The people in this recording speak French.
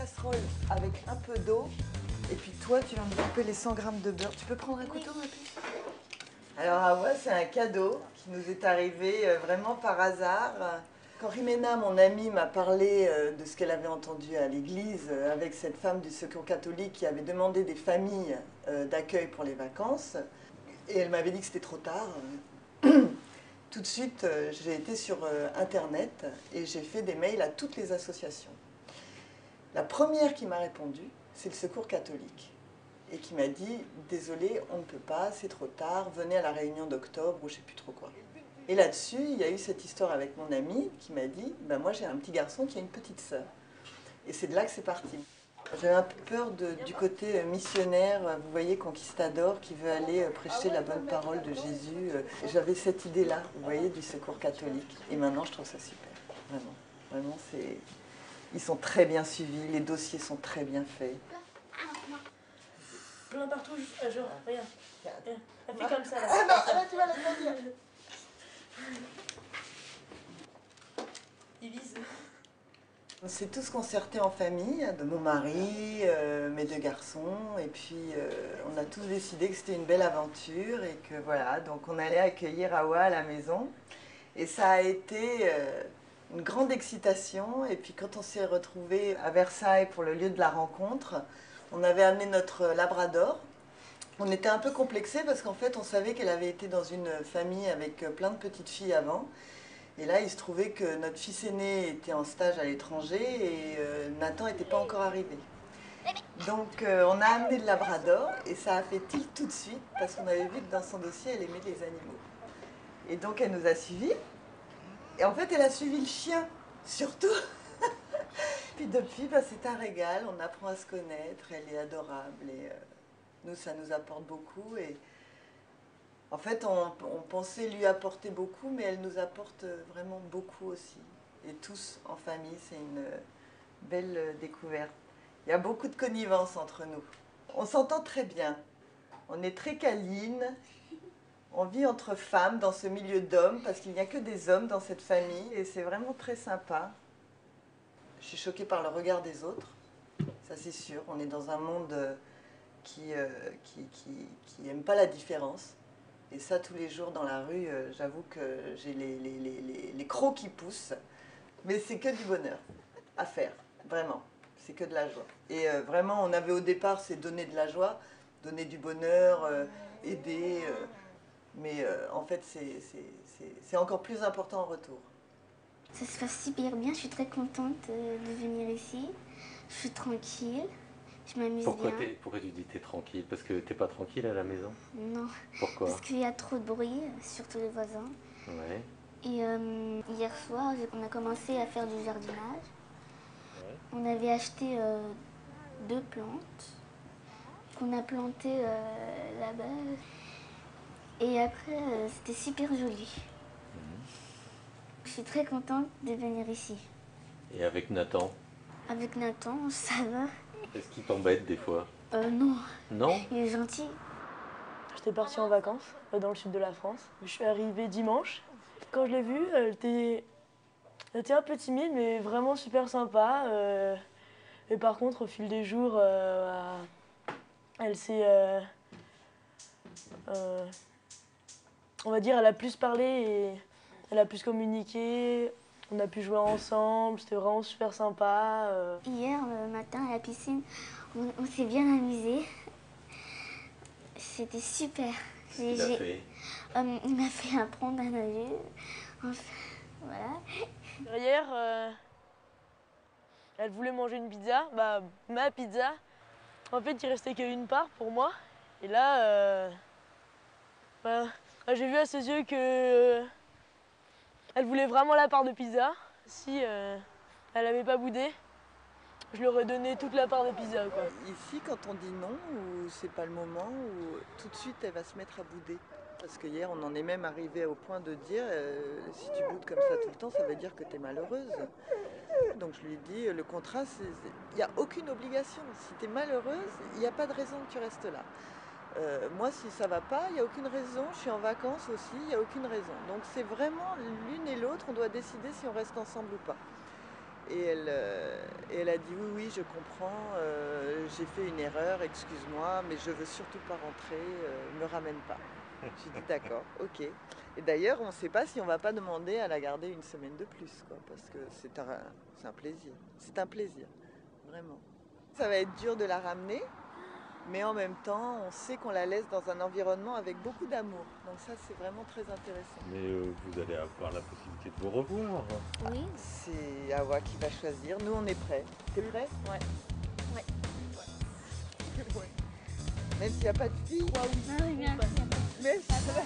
casserole avec un peu d'eau. Et puis toi, tu vas me couper les 100 grammes de beurre. Tu peux prendre un couteau, ma puce? Alors, Hawa, c'est un cadeau qui nous est arrivé vraiment par hasard. Quand Rimena, mon amie, m'a parlé de ce qu'elle avait entendu à l'église avec cette femme du Secours catholique qui avait demandé des familles d'accueil pour les vacances, et elle m'avait dit que c'était trop tard, tout de suite, j'ai été sur Internet et j'ai fait des mails à toutes les associations. La première qui m'a répondu, c'est le Secours catholique, et qui m'a dit « Désolé, on ne peut pas, c'est trop tard, venez à la réunion d'octobre » ou je ne sais plus trop quoi. Et là-dessus, il y a eu cette histoire avec mon ami qui m'a dit « Moi j'ai un petit garçon qui a une petite sœur ». Et c'est de là que c'est parti. J'avais un peu peur du côté missionnaire, vous voyez, conquistador, qui veut aller prêcher la bonne parole de Jésus. J'avais cette idée-là, vous voyez, du Secours catholique. Et maintenant, je trouve ça super, vraiment. Vraiment, c'est... Ils sont très bien suivis, les dossiers sont très bien faits. Plein partout, genre, regarde. Elle fait comme ça, là. Ah non, là, tu vas la grandir. Il vise. On s'est tous concertés en famille, de mon mari, mes deux garçons, et puis on a tous décidé que c'était une belle aventure et que voilà, donc on allait accueillir Hawa à la maison. Et ça a été une grande excitation, et puis quand on s'est retrouvés à Versailles pour le lieu de la rencontre, on avait amené notre labrador. On était un peu complexés parce qu'en fait on savait qu'elle avait été dans une famille avec plein de petites filles avant. Et là, il se trouvait que notre fils aîné était en stage à l'étranger et Nathan n'était pas encore arrivé. Donc, on a amené le labrador et ça a fait tilt tout de suite parce qu'on avait vu que dans son dossier, elle aimait les animaux. Et donc, elle nous a suivis. Et en fait, elle a suivi le chien, surtout. Puis depuis, c'est un régal. On apprend à se connaître. Elle est adorable et nous, ça nous apporte beaucoup. Et en fait, on pensait lui apporter beaucoup, mais elle nous apporte vraiment beaucoup aussi. Et tous en famille, c'est une belle découverte. Il y a beaucoup de connivence entre nous. On s'entend très bien. On est très câline. On vit entre femmes dans ce milieu d'hommes, parce qu'il n'y a que des hommes dans cette famille. Et c'est vraiment très sympa. Je suis choquée par le regard des autres. Ça, c'est sûr. On est dans un monde qui n'aime pas la différence. Et ça, tous les jours dans la rue, j'avoue que j'ai les crocs qui poussent. Mais c'est que du bonheur à faire, vraiment. C'est que de la joie. Et vraiment, on avait au départ, c'est donner de la joie, donner du bonheur, aider. Mais en fait, c'est encore plus important en retour. Ça se passe super bien, je suis très contente de venir ici. Je suis tranquille. Je m'amuse bien. Pourquoi tu dis que t'es tranquille? Parce que t'es pas tranquille à la maison? Non. Pourquoi? Parce qu'il y a trop de bruit, surtout les voisins. Ouais. Et hier soir, on a commencé à faire du jardinage. Ouais. On avait acheté 2 plantes qu'on a plantées là-bas. Et après, c'était super joli. Je suis très contente de venir ici. Et avec Nathan? Avec Nathan, ça va. Est-ce qu'il t'embête des fois? Non. Non? Il est gentil. J'étais partie en vacances dans le sud de la France. Je suis arrivée dimanche. Quand je l'ai vue, elle était un peu timide, mais vraiment super sympa. Et par contre, au fil des jours, elle s'est... on va dire, elle a plus parlé et elle a plus communiqué. On a pu jouer ensemble, c'était vraiment super sympa. Hier matin à la piscine, on s'est bien amusé. C'était super. Qu'est-ce qu'il a fait? Il m'a fait apprendre à nager. Enfin, voilà. Hier, elle voulait manger une pizza, ma pizza. En fait, il restait qu'une part pour moi. Et là, j'ai vu à ses yeux que elle voulait vraiment la part de pizza. Si elle n'avait pas boudé, je lui aurais donné toute la part de pizza, quoi. Ici, quand on dit non, ou c'est pas le moment, ou tout de suite elle va se mettre à bouder. Parce que hier, on en est même arrivé au point de dire si tu boudes comme ça tout le temps, ça veut dire que tu es malheureuse. Donc je lui ai dit le contrat, il n'y a aucune obligation. Si tu es malheureuse, il n'y a pas de raison que tu restes là. Moi, si ça va pas, il n'y a aucune raison. Je suis en vacances aussi, il n'y a aucune raison. Donc c'est vraiment l'une et l'autre, on doit décider si on reste ensemble ou pas. Et elle a dit oui, oui, je comprends, j'ai fait une erreur, excuse-moi, mais je veux surtout pas rentrer, me ramène pas. J'ai dit d'accord, ok. Et d'ailleurs, on ne sait pas si on va pas demander à la garder une semaine de plus, quoi, parce que c'est un plaisir. C'est un plaisir, vraiment. Ça va être dur de la ramener, mais en même temps, on sait qu'on la laisse dans un environnement avec beaucoup d'amour. Donc ça, c'est vraiment très intéressant. Mais vous allez avoir la possibilité de vous revoir. Oui. C'est Awa qui va choisir. Nous, on est prêts. T'es prêt? Ouais. Ouais. Ouais. Même s'il n'y a pas de fille. Ah oui, bien. Mais ça va.